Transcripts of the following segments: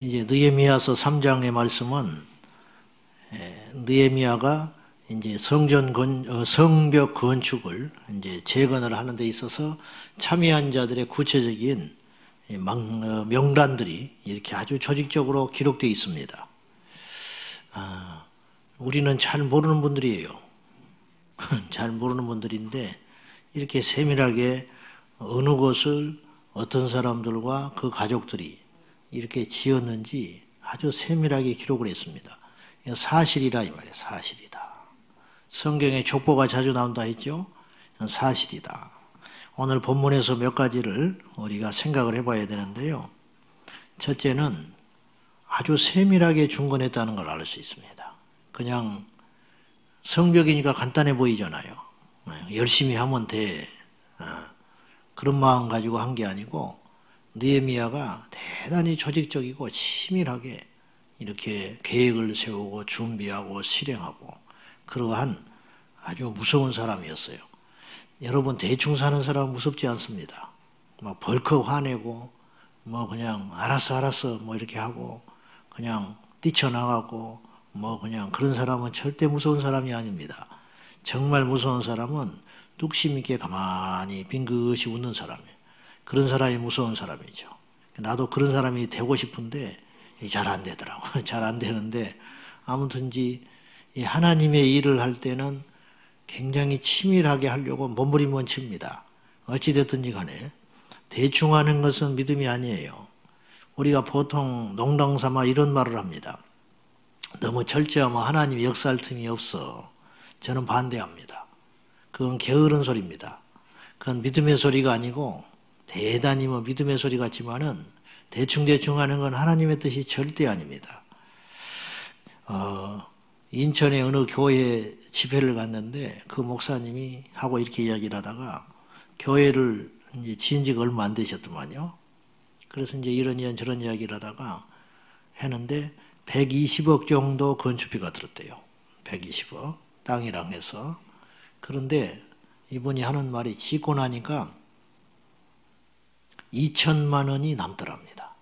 이제 느헤미야서 3장의 말씀은 느헤미야가 이제 성벽 건축을 이제 재건을 하는 데 있어서 참여한 자들의 구체적인 명단들이 이렇게 아주 조직적으로 기록되어 있습니다. 우리는 잘 모르는 분들이에요. 잘 모르는 분들인데 이렇게 세밀하게 어느 곳을 어떤 사람들과 그 가족들이 이렇게 지었는지 아주 세밀하게 기록을 했습니다. 사실이라 이 말이에요. 사실이다. 성경에 족보가 자주 나온다 했죠. 사실이다. 오늘 본문에서 몇 가지를 우리가 생각을 해봐야 되는데요. 첫째는 아주 세밀하게 중건했다는 걸 알 수 있습니다. 그냥 성벽이니까 간단해 보이잖아요. 열심히 하면 돼. 그런 마음 가지고 한 게 아니고 느헤미야가 대단히 조직적이고 치밀하게 이렇게 계획을 세우고 준비하고 실행하고 그러한 아주 무서운 사람이었어요. 여러분 대충 사는 사람은 무섭지 않습니다. 막 벌컥 화내고 뭐 그냥 알았어 뭐 이렇게 하고 그냥 뛰쳐나가고 뭐 그냥 그런 사람은 절대 무서운 사람이 아닙니다. 정말 무서운 사람은 뚝심 있게 가만히 빙긋이 웃는 사람이에요. 그런 사람이 무서운 사람이죠. 나도 그런 사람이 되고 싶은데 잘 안 되더라고. 잘 안 되는데 아무튼지 하나님의 일을 할 때는 굉장히 치밀하게 하려고 몸부림을 칩니다. 어찌됐든지 간에 대충 하는 것은 믿음이 아니에요. 우리가 보통 농담 삼아 이런 말을 합니다. 너무 철저하면 하나님이 역사할 틈이 없어. 저는 반대합니다. 그건 게으른 소리입니다. 그건 믿음의 소리가 아니고 대단히 뭐 믿음의 소리 같지만은 대충 하는 건 하나님의 뜻이 절대 아닙니다. 인천의 어느 교회 집회를 갔는데 그 목사님이 하고 이렇게 이야기를 하다가 교회를 이제 지은 지가 얼마 안 되셨더만요. 그래서 이제 이런 저런 이야기를 하다가 했는데 120억 정도 건축비가 들었대요. 120억 땅이랑 해서. 그런데 이분이 하는 말이 짓고 나니까 2천만 원이 남더랍니다.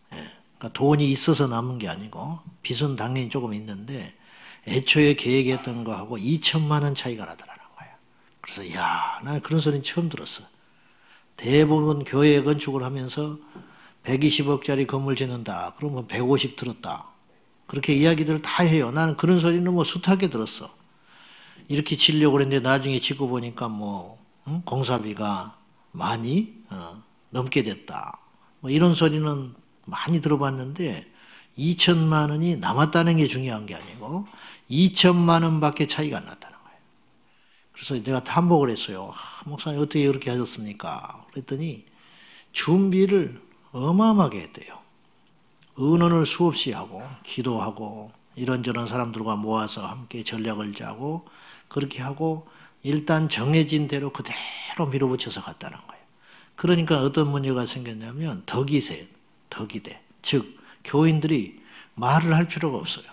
그러니까 돈이 있어서 남은 게 아니고 빚은 당연히 조금 있는데 애초에 계획했던 거하고 2천만 원 차이가 나더라는 거예요. 그래서 나 그런 소리는 처음 들었어. 대부분 교회 건축을 하면서 120억짜리 건물 짓는다. 그러면 150 들었다. 그렇게 이야기들을 다 해요. 나는 그런 소리는 뭐 숱하게 들었어. 이렇게 지려고 그랬는데 나중에 짓고 보니까 공사비가 많이 넘게 됐다. 뭐 이런 소리는 많이 들어봤는데 2천만 원이 남았다는 게 중요한 게 아니고 2천만 원밖에 차이가 안 났다는 거예요. 그래서 내가 탐복을 했어요. 목사님 어떻게 그렇게 하셨습니까? 그랬더니 준비를 어마어마하게 했대요. 의논을 수없이 하고 기도하고 이런저런 사람들과 모아서 함께 전략을 짜고 그렇게 하고 일단 정해진 대로 그대로 밀어붙여서 갔다는 거예요. 그러니까 어떤 문제가 생겼냐면 덕이세, 덕이대. 즉 교인들이 말을 할 필요가 없어요.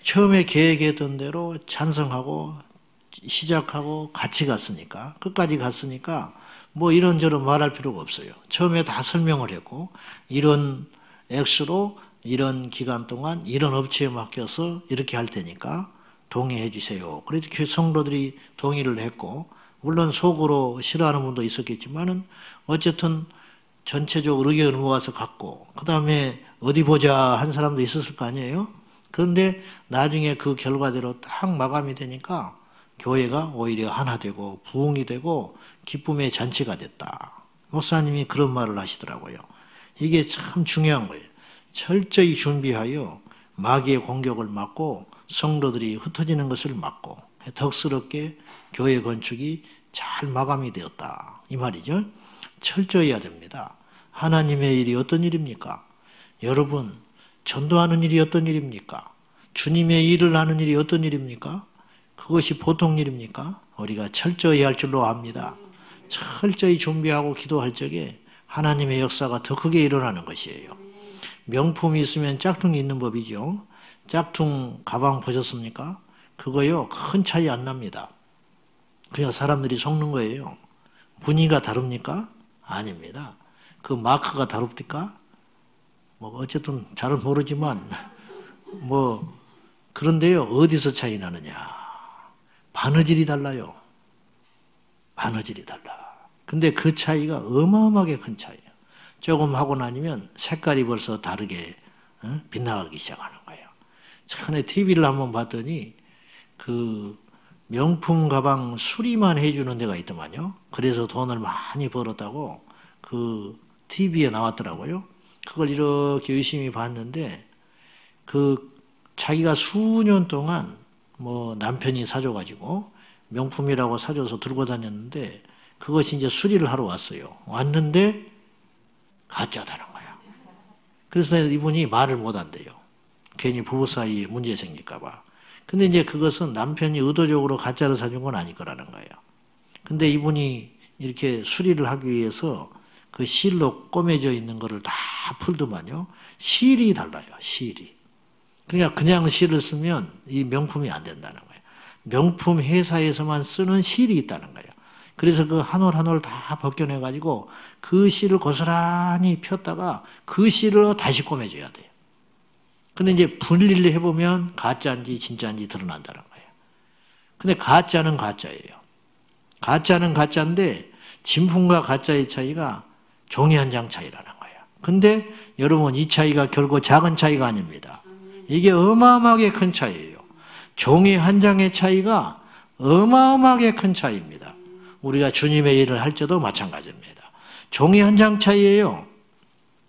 처음에 계획했던 대로 찬성하고 시작하고 같이 갔으니까 끝까지 갔으니까 뭐 이런저런 말할 필요가 없어요. 처음에 다 설명을 했고 이런 액수로 이런 기간 동안 이런 업체에 맡겨서 이렇게 할 테니까 동의해 주세요. 그래서 성도들이 동의를 했고 물론 속으로 싫어하는 분도 있었겠지만은 어쨌든 전체적으로 의견을 모아서 갔고 그 다음에 어디 보자 한 사람도 있었을 거 아니에요. 그런데 나중에 그 결과대로 딱 마감이 되니까 교회가 오히려 하나 되고 부흥이 되고 기쁨의 잔치가 됐다. 목사님이 그런 말을 하시더라고요. 이게 참 중요한 거예요. 철저히 준비하여 마귀의 공격을 막고 성도들이 흩어지는 것을 막고 덕스럽게 교회 건축이 잘 마감이 되었다. 이 말이죠. 철저히 해야 됩니다. 하나님의 일이 어떤 일입니까? 여러분, 전도하는 일이 어떤 일입니까? 주님의 일을 하는 일이 어떤 일입니까? 그것이 보통 일입니까? 우리가 철저히 할 줄로 압니다. 철저히 준비하고 기도할 적에 하나님의 역사가 더 크게 일어나는 것이에요. 명품이 있으면 짝퉁이 있는 법이죠. 짝퉁 가방 보셨습니까? 그거요, 큰 차이 안 납니다. 그냥 사람들이 속는 거예요. 무늬가 다릅니까? 아닙니다. 그 마크가 다릅니까? 뭐 어쨌든 잘은 모르지만 뭐 그런데요. 어디서 차이 나느냐. 바느질이 달라요. 바느질이 달라. 근데 그 차이가 어마어마하게 큰 차이예요. 조금 하고 나면 색깔이 벌써 다르게 빛나가기 시작하는 거예요. 전에 TV를 한번 봤더니 그 명품 가방 수리만 해주는 데가 있더만요. 그래서 돈을 많이 벌었다고 그 TV에 나왔더라고요. 그걸 이렇게 열심히 봤는데 그 자기가 수년 동안 뭐 남편이 사줘가지고 명품이라고 사줘서 들고 다녔는데 그것이 이제 수리를 하러 왔어요. 왔는데 가짜다는 거야. 그래서 이분이 말을 못 한대요. 괜히 부부 사이에 문제 생길까 봐. 근데 이제 그것은 남편이 의도적으로 가짜를 사준 건 아닐 거라는 거예요. 근데 이분이 이렇게 수리를 하기 위해서 그 실로 꼬매져 있는 거를 다 풀더만요. 실이 달라요. 실이. 그러니까 그냥 실을 쓰면 이 명품이 안 된다는 거예요. 명품 회사에서만 쓰는 실이 있다는 거예요. 그래서 그 한 올 한 올 다 벗겨내가지고 그 실을 고스란히 폈다가 그 실을 다시 꼬매줘야 돼요. 근데 이제 분리를 해보면 가짜인지 진짜인지 드러난다는 거예요. 근데 가짜는 가짜예요. 가짜는 가짜인데 진품과 가짜의 차이가 종이 한 장 차이라는 거예요. 근데 여러분 이 차이가 결코 작은 차이가 아닙니다. 이게 어마어마하게 큰 차이예요. 종이 한 장의 차이가 어마어마하게 큰 차이입니다. 우리가 주님의 일을 할 때도 마찬가지입니다. 종이 한 장 차이예요.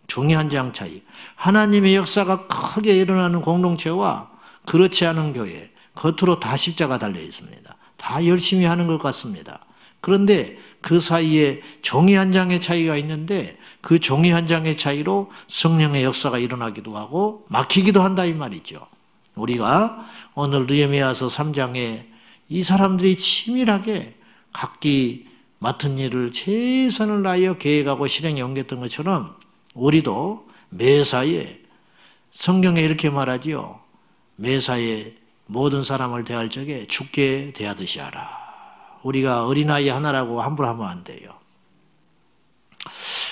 종이 한 장 차이. 하나님의 역사가 크게 일어나는 공동체와 그렇지 않은 교회, 겉으로 다 십자가 달려 있습니다. 다 열심히 하는 것 같습니다. 그런데 그 사이에 종이 한 장의 차이가 있는데 그 종이 한 장의 차이로 성령의 역사가 일어나기도 하고 막히기도 한다 이 말이죠. 우리가 오늘 느헤미야서 3장에 이 사람들이 치밀하게 각기 맡은 일을 최선을 다하여 계획하고 실행에 옮겼던 것처럼 우리도 매사에 성경에 이렇게 말하지요. 매사에 모든 사람을 대할 적에 주께 대하듯이 하라. 우리가 어린아이 하나라고 함부로 하면 안 돼요.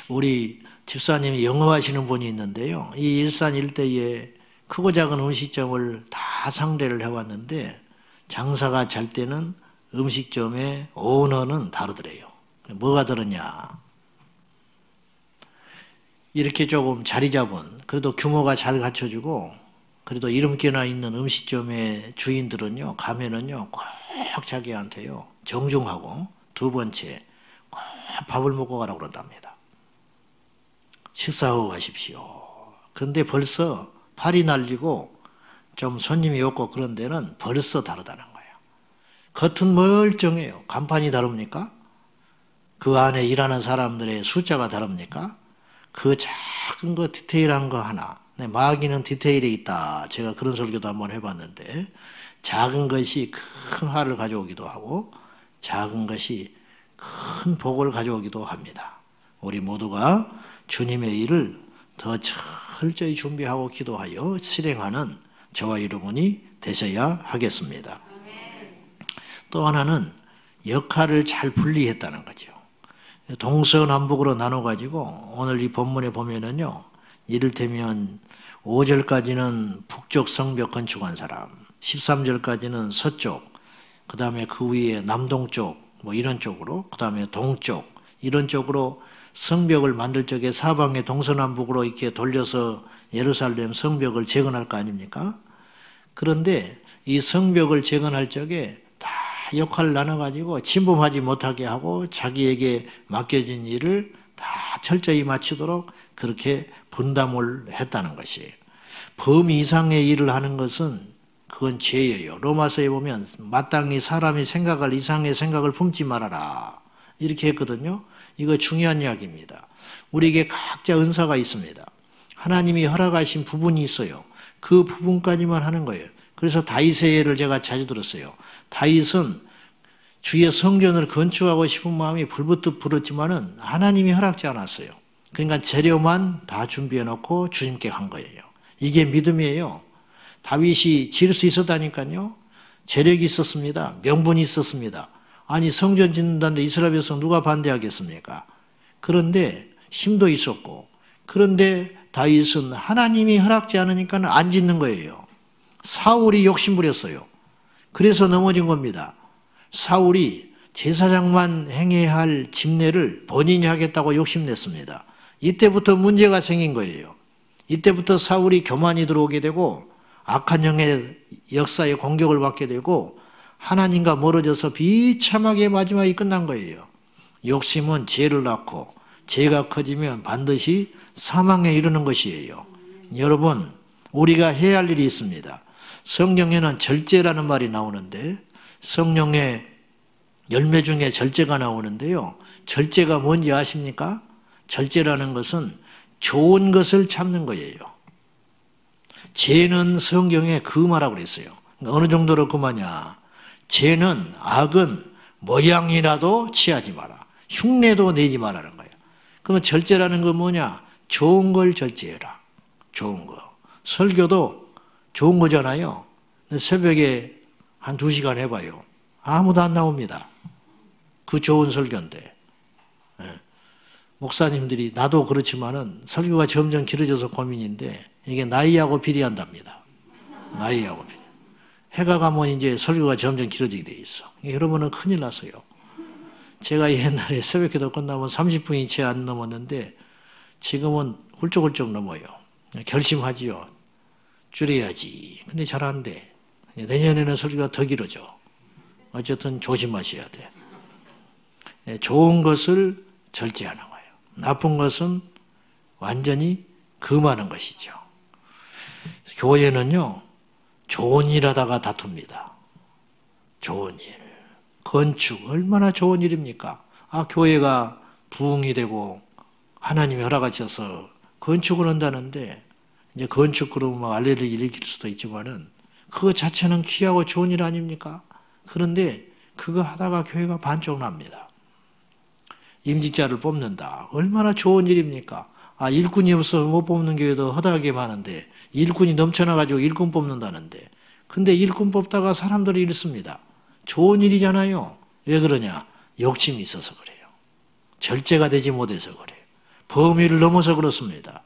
우리 집사님이 영업하시는 분이 있는데요. 이 일산 일대에 크고 작은 음식점을 다 상대를 해왔는데 장사가 잘 때는 음식점의 오너는 다르더래요. 뭐가 다르냐. 이렇게 조금 자리 잡은 그래도 규모가 잘 갖춰지고 그래도 이름께나 있는 음식점의 주인들은요 가면은요 꼭 자기한테요 정중하고 두 번째 꼭 밥을 먹고 가라고 그런답니다. 식사하고 가십시오. 그런데 벌써 팔이 날리고 좀 손님이 없고 그런 데는 벌써 다르다는 거예요. 겉은 멀쩡해요. 간판이 다릅니까? 그 안에 일하는 사람들의 숫자가 다릅니까? 그 작은 거 디테일한 거 하나. 마귀는 디테일에 있다. 제가 그런 설교도 한번 해봤는데 작은 것이 큰 화를 가져오기도 하고 작은 것이 큰 복을 가져오기도 합니다. 우리 모두가 주님의 일을 더 철저히 준비하고 기도하여 실행하는 저와 여러분이 되셔야 하겠습니다. 또 하나는 역할을 잘 분리했다는 거죠. 동서남북으로 나눠가지고 오늘 이 본문에 보면은요, 이를테면 5절까지는 북쪽 성벽 건축한 사람, 13절까지는 서쪽, 그 다음에 그 위에 남동쪽, 뭐 이런 쪽으로, 그 다음에 동쪽, 이런 쪽으로 성벽을 만들 적에 사방에 동서남북으로 이렇게 돌려서 예루살렘 성벽을 재건할 거 아닙니까? 그런데 이 성벽을 재건할 적에 다 역할을 나눠가지고 침범하지 못하게 하고 자기에게 맡겨진 일을 다 철저히 마치도록 그렇게 분담을 했다는 것이에요. 범위 이상의 일을 하는 것은 그건 죄예요. 로마서에 보면 마땅히 사람이 생각할 이상의 생각을 품지 말아라 이렇게 했거든요. 이거 중요한 이야기입니다. 우리에게 각자 은사가 있습니다. 하나님이 허락하신 부분이 있어요. 그 부분까지만 하는 거예요. 그래서 다윗의 예를 제가 자주 들었어요. 다윗은 주의 성전을 건축하고 싶은 마음이 불붙듯 불었지만은 하나님이 허락지 않았어요. 그러니까 재료만 다 준비해 놓고 주님께 간 거예요. 이게 믿음이에요. 다윗이 지을 수 있었다니까요. 재력이 있었습니다. 명분이 있었습니다. 아니 성전 짓는다는데 이스라엘 백성 누가 반대하겠습니까? 그런데 힘도 있었고 그런데 다윗은 하나님이 허락지 않으니까 안 짓는 거예요. 사울이 욕심부렸어요. 그래서 넘어진 겁니다. 사울이 제사장만 행해야 할 집례를 본인이 하겠다고 욕심냈습니다. 이때부터 문제가 생긴 거예요. 이때부터 사울이 교만이 들어오게 되고 악한 영의 역사에 공격을 받게 되고 하나님과 멀어져서 비참하게 마지막이 끝난 거예요. 욕심은 죄를 낳고 죄가 커지면 반드시 사망에 이르는 것이에요. 여러분, 우리가 해야 할 일이 있습니다. 성경에는 절제라는 말이 나오는데 성령의 열매 중에 절제가 나오는데요. 절제가 뭔지 아십니까? 절제라는 것은 좋은 것을 참는 거예요. 죄는 성경에 금하라고 그랬어요. 어느 정도로 금하냐? 죄는, 악은 모양이라도 취하지 마라. 흉내도 내지 말라는 거예요. 그러면 절제라는 건 뭐냐? 좋은 걸 절제해라. 좋은 거. 설교도 좋은 거잖아요. 새벽에 한 2시간 해봐요. 아무도 안 나옵니다. 그 좋은 설교인데. 목사님들이, 나도 그렇지만은 설교가 점점 길어져서 고민인데 이게 나이하고 비례한답니다. 나이하고 비례. 해가 가면 이제 설교가 점점 길어지게 돼 있어. 여러분은 큰일 났어요. 제가 옛날에 새벽기도 끝나면 30분이 채 안 넘었는데 지금은 훌쩍훌쩍 넘어요. 결심하지요. 줄여야지. 근데 잘 안 돼. 내년에는 설교가 더 길어져. 어쨌든 조심하셔야 돼. 좋은 것을 절제하는 거예요. 나쁜 것은 완전히 금하는 것이죠. 교회는요, 좋은 일 하다가 다툽니다. 좋은 일. 건축, 얼마나 좋은 일입니까? 교회가 부흥이 되고 하나님이 허락하셔서 건축을 한다는데, 이제 건축 그러면 막 알레르기 일으킬 수도 있지만은, 그거 자체는 귀하고 좋은 일 아닙니까? 그런데 그거 하다가 교회가 반쪽 납니다. 임직자를 뽑는다. 얼마나 좋은 일입니까? 일꾼이 없어서 못 뽑는 교회도 허다하게 많은데, 일꾼이 넘쳐나가지고 일꾼 뽑는다는데, 근데 일꾼 뽑다가 사람들이 이렇습니다. 좋은 일이잖아요. 왜 그러냐? 욕심이 있어서 그래요. 절제가 되지 못해서 그래요. 범위를 넘어서 그렇습니다.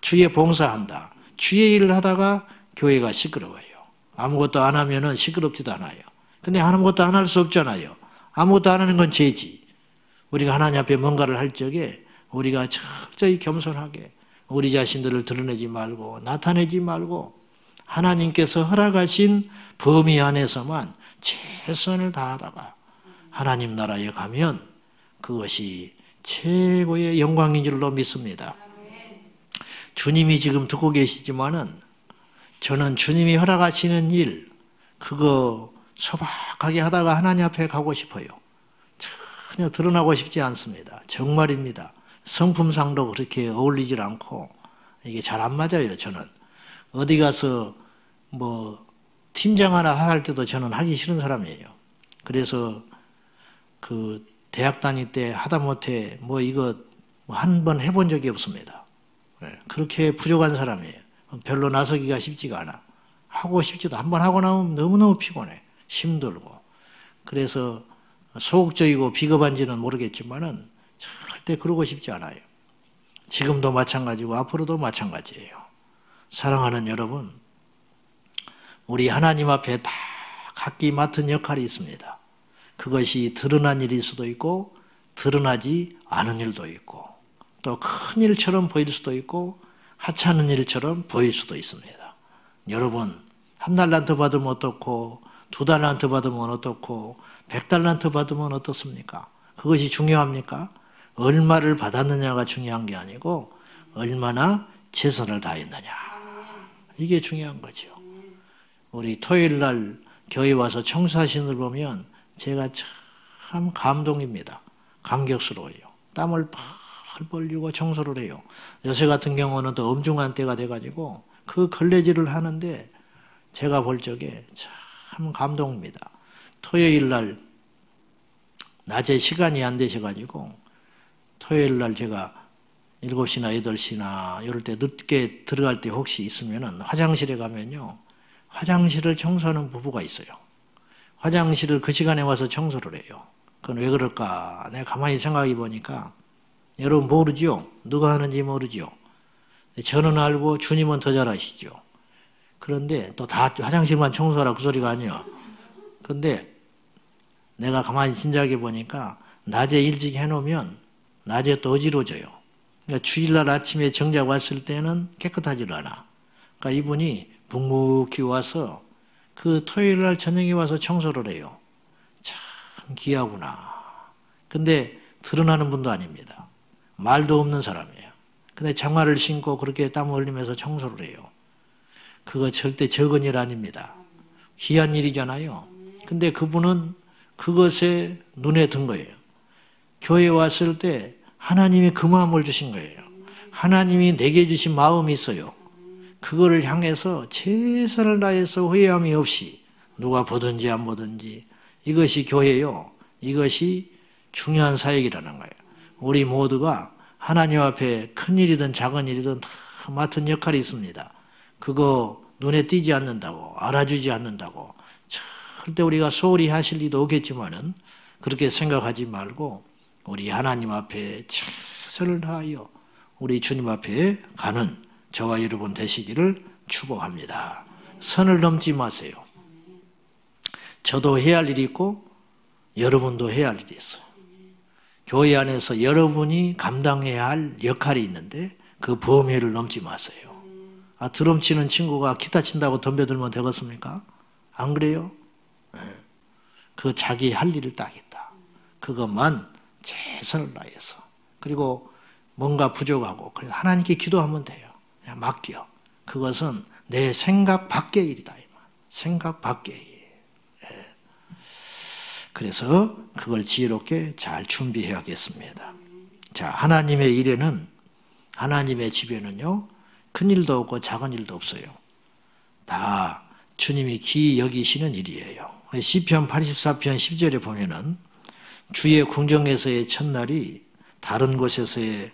주의 봉사한다. 주의 일을 하다가 교회가 시끄러워요. 아무것도 안 하면은 시끄럽지도 않아요. 근데 아무것도 안 할 수 없잖아요. 아무것도 안 하는 건 죄지. 우리가 하나님 앞에 뭔가를 할 적에 우리가 철저히 겸손하게 우리 자신들을 드러내지 말고 나타내지 말고 하나님께서 허락하신 범위 안에서만 최선을 다하다가 하나님 나라에 가면 그것이 최고의 영광인 줄로 믿습니다. 주님이 지금 듣고 계시지만은 저는 주님이 허락하시는 일 그거 소박하게 하다가 하나님 앞에 가고 싶어요. 전혀 드러나고 싶지 않습니다. 정말입니다. 성품상도 그렇게 어울리질 않고 이게 잘 안 맞아요. 저는 어디 가서 팀장 하나 할 때도 저는 하기 싫은 사람이에요. 그래서 그 대학 다닐 때 하다못해 이거 한 번 해본 적이 없습니다. 그렇게 부족한 사람이에요. 별로 나서기가 쉽지가 않아. 하고 싶지도 한 번 하고 나면 너무너무 피곤해. 힘들고. 그래서 소극적이고 비겁한지는 모르겠지만은 절대 그러고 싶지 않아요. 지금도 마찬가지고 앞으로도 마찬가지예요. 사랑하는 여러분, 우리 하나님 앞에 다 각기 맡은 역할이 있습니다. 그것이 드러난 일일 수도 있고 드러나지 않은 일도 있고 또 큰 일처럼 보일 수도 있고 하찮은 일처럼 보일 수도 있습니다. 여러분, 1달란트 받으면 어떻고 2달란트 받으면 어떻고 100달란트 받으면 어떻습니까? 그것이 중요합니까? 얼마를 받았느냐가 중요한 게 아니고 얼마나 최선을 다했느냐. 이게 중요한 거죠. 우리 토요일 날 교회 와서 청소하시는 걸 보면 제가 참 감동입니다. 감격스러워요. 땀을 펄 벌리고 청소를 해요. 요새 같은 경우는 또 엄중한 때가 돼가지고 그 걸레질을 하는데 제가 볼 적에 참 감동입니다. 토요일 날 낮에 시간이 안 되셔가지고 토요일 날 제가 7시나 8시나 이럴 때 늦게 들어갈 때 혹시 있으면은 화장실에 가면요. 화장실을 청소하는 부부가 있어요. 화장실을 그 시간에 와서 청소를 해요. 그건 왜 그럴까? 내가 가만히 생각해 보니까 여러분 모르죠? 누가 하는지 모르죠? 저는 알고 주님은 더 잘 아시죠. 그런데 또 다 화장실만 청소하라 그 소리가 아니야. 근데 내가 가만히 진작에 보니까 낮에 일찍 해놓으면 낮에 또 어지러져요. 그러니까 주일날 아침에 정작 왔을 때는 깨끗하지를 않아. 그러니까 이분이 묵묵히 와서 그 토요일날 저녁에 와서 청소를 해요. 참 귀하구나. 근데 드러나는 분도 아닙니다. 말도 없는 사람이에요. 근데 장화를 신고 그렇게 땀 흘리면서 청소를 해요. 그거 절대 적은 일 아닙니다. 귀한 일이잖아요. 근데 그분은 그것에 눈에 든 거예요. 교회에 왔을 때 하나님이 그 마음을 주신 거예요. 하나님이 내게 주신 마음이 있어요. 그거를 향해서 최선을 다해서 후회함이 없이 누가 보든지 안 보든지 이것이 교회요. 이것이 중요한 사역이라는 거예요. 우리 모두가 하나님 앞에 큰 일이든 작은 일이든 다 맡은 역할이 있습니다. 그거 눈에 띄지 않는다고, 알아주지 않는다고 절대 우리가 소홀히 하실 리도 없겠지만은 그렇게 생각하지 말고 우리 하나님 앞에 최선을 다하여 우리 주님 앞에 가는 저와 여러분 되시기를 축복합니다. 선을 넘지 마세요. 저도 해야 할 일이 있고 여러분도 해야 할 일이 있어요. 교회 안에서 여러분이 감당해야 할 역할이 있는데 그 범위를 넘지 마세요. 드럼 치는 친구가 기타 친다고 덤벼들면 되겠습니까? 안 그래요? 그 자기 할 일을 딱 있다. 그것만 최선을 다해서. 그리고 뭔가 부족하고 그래서 하나님께 기도하면 돼요. 그냥 맡겨. 그것은 내 생각 밖의 일이다. 생각 밖의 일. 그래서 그걸 지혜롭게 잘 준비해야겠습니다. 자, 하나님의 일에는, 하나님의 집에는요, 큰 일도 없고 작은 일도 없어요. 다 주님이 기이 여기시는 일이에요. 시편 84편 10절에 보면은 주의 궁정에서의 첫날이 다른 곳에서의,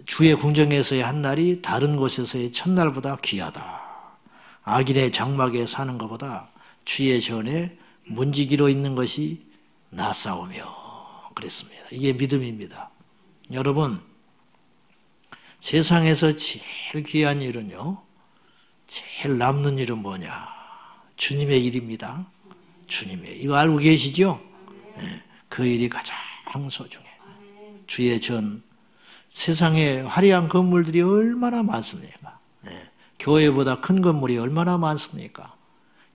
주의 궁정에서의 한 날이 다른 곳에서의 첫날보다 귀하다. 악인의 장막에 사는 것보다 주의 전에 문지기로 있는 것이 낫사오며 그랬습니다. 이게 믿음입니다. 여러분, 세상에서 제일 귀한 일은요, 제일 남는 일은 뭐냐? 주님의 일입니다. 주님의. 이거 알고 계시죠? 네, 그 일이 가장 소중해. 주의 전, 세상에 화려한 건물들이 얼마나 많습니까? 네, 교회보다 큰 건물이 얼마나 많습니까?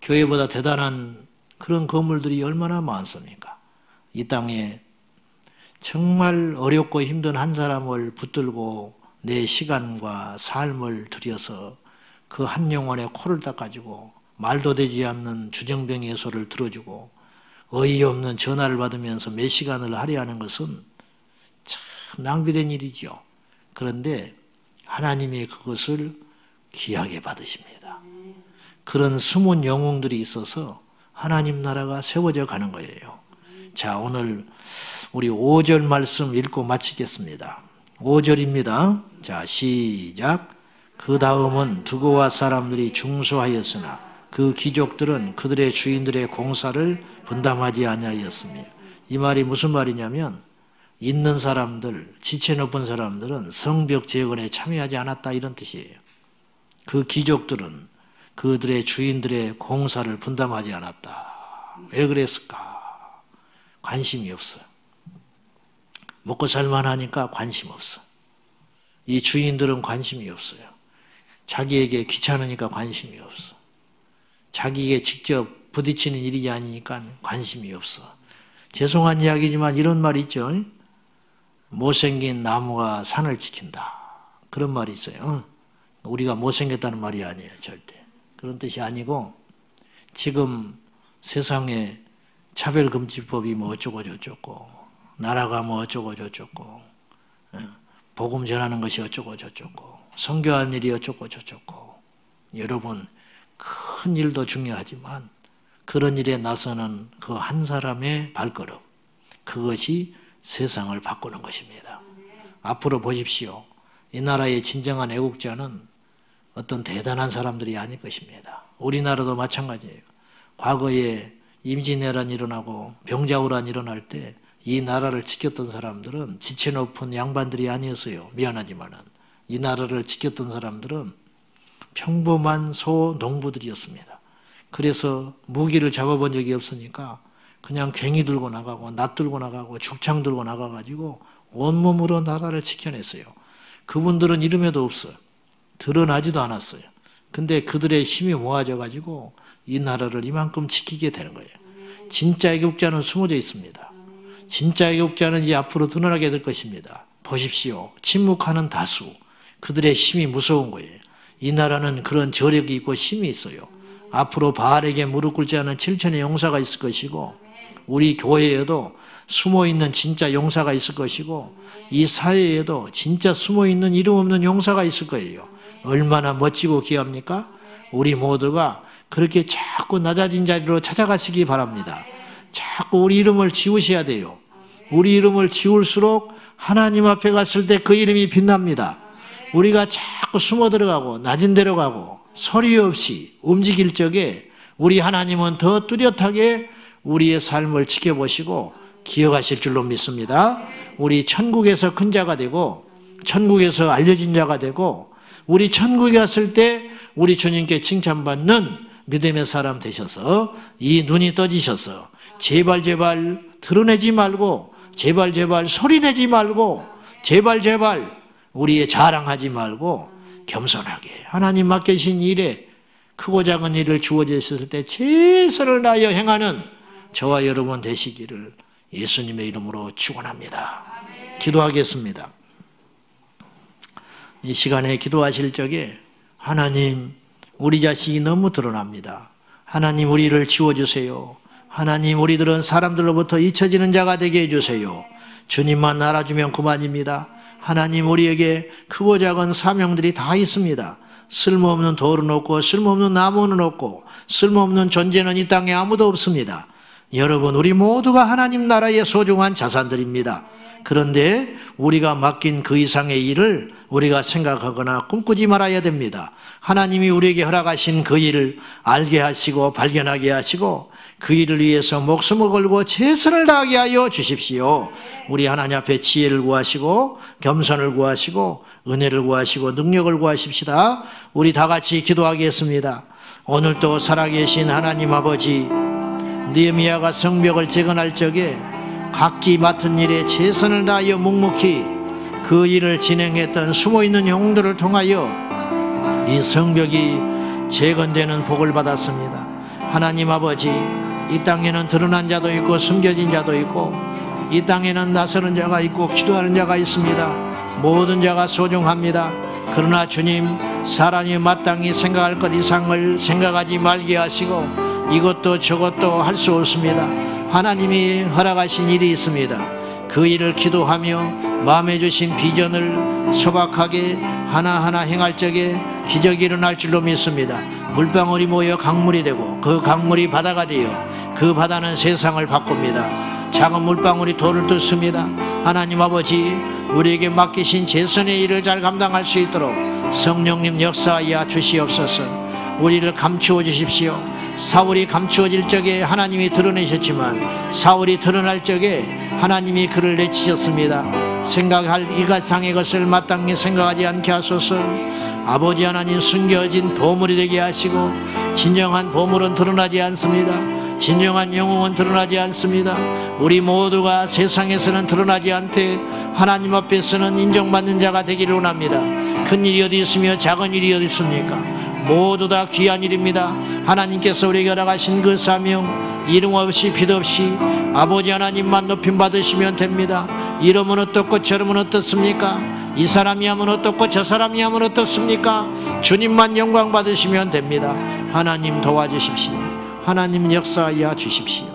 교회보다 대단한 그런 건물들이 얼마나 많습니까? 이 땅에 정말 어렵고 힘든 한 사람을 붙들고 내 시간과 삶을 들여서 그 한 영혼의 코를 닦아주고 말도 되지 않는 주정뱅이의 소리를 들어주고 어이없는 전화를 받으면서 몇 시간을 할애하는 것은 참 낭비된 일이죠. 그런데 하나님이 그것을 귀하게 받으십니다. 그런 숨은 영웅들이 있어서 하나님 나라가 세워져 가는 거예요. 자, 오늘 우리 5절 말씀 읽고 마치겠습니다. 5절입니다. 자, 시작. 그 다음은 두고와 사람들이 중소하였으나 그 귀족들은 그들의 주인들의 공사를 분담하지 아니하였으며, 이 말이 무슨 말이냐면 있는 사람들, 지체 높은 사람들은 성벽 재건에 참여하지 않았다 이런 뜻이에요. 그 귀족들은 그들의 주인들의 공사를 분담하지 않았다. 왜 그랬을까? 관심이 없어요. 먹고 살만하니까 관심 없어. 이 주인들은 관심이 없어요. 자기에게 귀찮으니까 관심이 없어. 자기에게 직접 부딪히는 일이 아니니까 관심이 없어. 죄송한 이야기지만 이런 말이 있죠. 못생긴 나무가 산을 지킨다. 그런 말이 있어요. 우리가 못생겼다는 말이 아니에요. 절대. 그런 뜻이 아니고 지금 세상에 차별금지법이 뭐 어쩌고 저쩌고 나라가 뭐 어쩌고 저쩌고 복음 전하는 것이 어쩌고 저쩌고 선교한 일이 어쩌고 저쩌고 여러분 큰 일도 중요하지만 그런 일에 나서는 그 한 사람의 발걸음 그것이 세상을 바꾸는 것입니다. 앞으로 보십시오. 이 나라의 진정한 애국자는 어떤 대단한 사람들이 아닐 것입니다. 우리나라도 마찬가지예요. 과거에 임진왜란이 일어나고 병자호란이 일어날 때 이 나라를 지켰던 사람들은 지체 높은 양반들이 아니었어요. 미안하지만은 이 나라를 지켰던 사람들은 평범한 소농부들이었습니다. 그래서 무기를 잡아본 적이 없으니까 그냥 괭이 들고 나가고 낫 들고 나가고 죽창 들고 나가가지고 온몸으로 나라를 지켜냈어요. 그분들은 이름에도 없어요. 드러나지도 않았어요. 근데 그들의 힘이 모아져가지고 이 나라를 이만큼 지키게 되는 거예요. 진짜 애국자는 숨어져 있습니다. 진짜 애국자는 이제 앞으로 드러나게 될 것입니다. 보십시오. 침묵하는 다수. 그들의 힘이 무서운 거예요. 이 나라는 그런 저력이 있고 힘이 있어요. 앞으로 바알에게 무릎 꿇지 않은 7천의 용사가 있을 것이고 우리 교회에도 숨어있는 진짜 용사가 있을 것이고 이 사회에도 진짜 숨어있는 이름 없는 용사가 있을 거예요. 얼마나 멋지고 귀합니까? 우리 모두가 그렇게 자꾸 낮아진 자리로 찾아가시기 바랍니다. 자꾸 우리 이름을 지우셔야 돼요. 우리 이름을 지울수록 하나님 앞에 갔을 때 그 이름이 빛납니다. 우리가 자꾸 숨어 들어가고 낮은 데로 가고 소리 없이 움직일 적에 우리 하나님은 더 뚜렷하게 우리의 삶을 지켜보시고 기억하실 줄로 믿습니다. 우리 천국에서 큰 자가 되고 천국에서 알려진 자가 되고 우리 천국에 갔을 때 우리 주님께 칭찬받는 믿음의 사람 되셔서 이 눈이 떠지셔서 제발 드러내지 말고 제발 소리내지 말고 제발 우리의 자랑하지 말고 겸손하게 하나님 맡기신 일에 크고 작은 일을 주어졌을 때 최선을 다하여 행하는 저와 여러분 되시기를 예수님의 이름으로 축원합니다. 기도하겠습니다. 이 시간에 기도하실 적에 하나님 우리 자식이 너무 드러납니다. 하나님 우리를 지워주세요. 하나님 우리들은 사람들로부터 잊혀지는 자가 되게 해주세요. 주님만 알아주면 그만입니다. 하나님 우리에게 크고 작은 사명들이 다 있습니다. 쓸모없는 돌은 없고 쓸모없는 나무는 없고 쓸모없는 존재는 이 땅에 아무도 없습니다. 여러분 우리 모두가 하나님 나라의 소중한 자산들입니다. 그런데 우리가 맡긴 그 이상의 일을 우리가 생각하거나 꿈꾸지 말아야 됩니다. 하나님이 우리에게 허락하신 그 일을 알게 하시고 발견하게 하시고 그 일을 위해서 목숨을 걸고 최선을 다하게 하여 주십시오. 우리 하나님 앞에 지혜를 구하시고 겸손을 구하시고 은혜를 구하시고 능력을 구하십시다. 우리 다 같이 기도하겠습니다. 오늘도 살아계신 하나님 아버지, 느헤미야가 성벽을 재건할 적에 각기 맡은 일에 최선을 다하여 묵묵히 그 일을 진행했던 숨어있는 영웅들을 통하여 이 성벽이 재건되는 복을 받았습니다. 하나님 아버지, 이 땅에는 드러난 자도 있고 숨겨진 자도 있고 이 땅에는 나서는 자가 있고 기도하는 자가 있습니다. 모든 자가 소중합니다. 그러나 주님, 사람이 마땅히 생각할 것 이상을 생각하지 말게 하시고 이것도 저것도 할 수 없습니다. 하나님이 허락하신 일이 있습니다. 그 일을 기도하며 마음에 주신 비전을 소박하게 하나하나 행할 적에 기적이 일어날 줄로 믿습니다. 물방울이 모여 강물이 되고 그 강물이 바다가 되어 그 바다는 세상을 바꿉니다. 작은 물방울이 돌을 뜯습니다. 하나님 아버지, 우리에게 맡기신 최선의 일을 잘 감당할 수 있도록 성령님 역사하여 주시옵소서. 우리를 감추어 주십시오. 사울이 감추어질 적에 하나님이 드러내셨지만 사울이 드러날 적에 하나님이 그를 내치셨습니다. 생각할 이가상의 것을 마땅히 생각하지 않게 하소서. 아버지 하나님, 숨겨진 보물이 되게 하시고 진정한 보물은 드러나지 않습니다. 진정한 영웅은 드러나지 않습니다. 우리 모두가 세상에서는 드러나지 않되 하나님 앞에서는 인정받는 자가 되기를 원합니다. 큰 일이 어디 있으며 작은 일이 어디 있습니까? 모두 다 귀한 일입니다. 하나님께서 우리에게 허락하신 그 사명, 이름 없이 빛 없이 아버지 하나님만 높임 받으시면 됩니다. 이름은 어떻고 저름은 어떻습니까? 이 사람이 하면 어떻고 저 사람이 하면 어떻습니까? 주님만 영광 받으시면 됩니다. 하나님 도와주십시오. 하나님 역사하여 주십시오.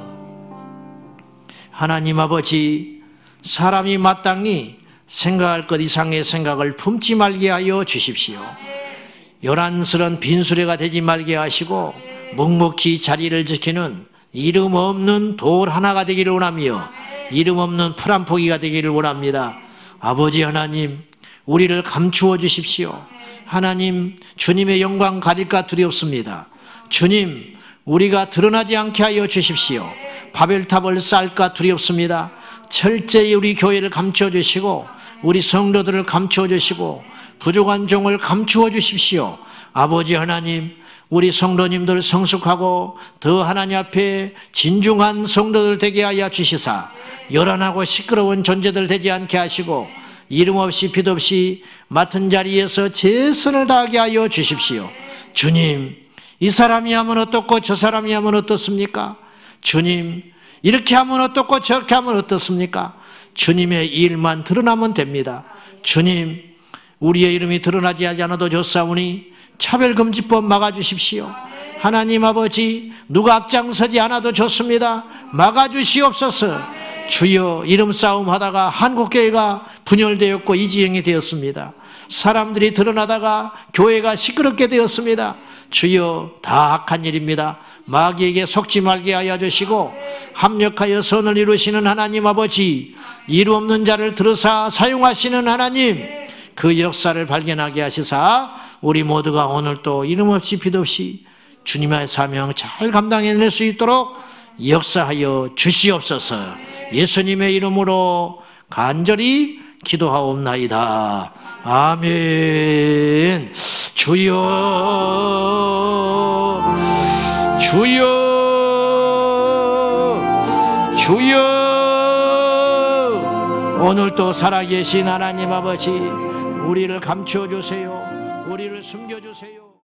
하나님 아버지, 사람이 마땅히 생각할 것 이상의 생각을 품지 말게 하여 주십시오. 요란스런 빈수레가 되지 말게 하시고 묵묵히 자리를 지키는 이름 없는 돌 하나가 되기를 원하며 이름 없는 풀 한 포기가 되기를 원합니다. 아버지 하나님, 우리를 감추어 주십시오. 하나님, 주님의 영광 가릴까 두렵습니다. 주님, 우리가 드러나지 않게 하여 주십시오. 바벨탑을 쌓을까 두렵습니다. 철저히 우리 교회를 감추어 주시고 우리 성도들을 감추어 주시고 부족한 종을 감추어 주십시오. 아버지 하나님, 우리 성도님들 성숙하고 더 하나님 앞에 진중한 성도들 되게 하여 주시사 요란하고 시끄러운 존재들 되지 않게 하시고 이름 없이 빛 없이 맡은 자리에서 최선을 다하게 하여 주십시오. 주님, 이 사람이 하면 어떻고 저 사람이 하면 어떻습니까? 주님, 이렇게 하면 어떻고 저렇게 하면 어떻습니까? 주님의 일만 드러나면 됩니다. 주님, 우리의 이름이 드러나지 않아도 좋사오니 차별금지법 막아주십시오. 하나님 아버지, 누가 앞장서지 않아도 좋습니다. 막아주시옵소서. 주여, 이름 싸움 하다가 한국교회가 분열되었고 이지행이 되었습니다. 사람들이 드러나다가 교회가 시끄럽게 되었습니다. 주여, 다 악한 일입니다. 마귀에게 속지 말게 하여 주시고 합력하여 선을 이루시는 하나님 아버지, 이루 없는 자를 들으사 사용하시는 하나님, 그 역사를 발견하게 하시사 우리 모두가 오늘 또 이름 없이 빛 없이 주님의 사명 잘 감당해낼 수 있도록 역사하여 주시옵소서. 예수님의 이름으로 간절히 기도하옵나이다. 아멘. 주여, 주여, 주여. 오늘 또 살아계신 하나님 아버지, 우리를 감추어 주세요. 우리를 숨겨 주세요.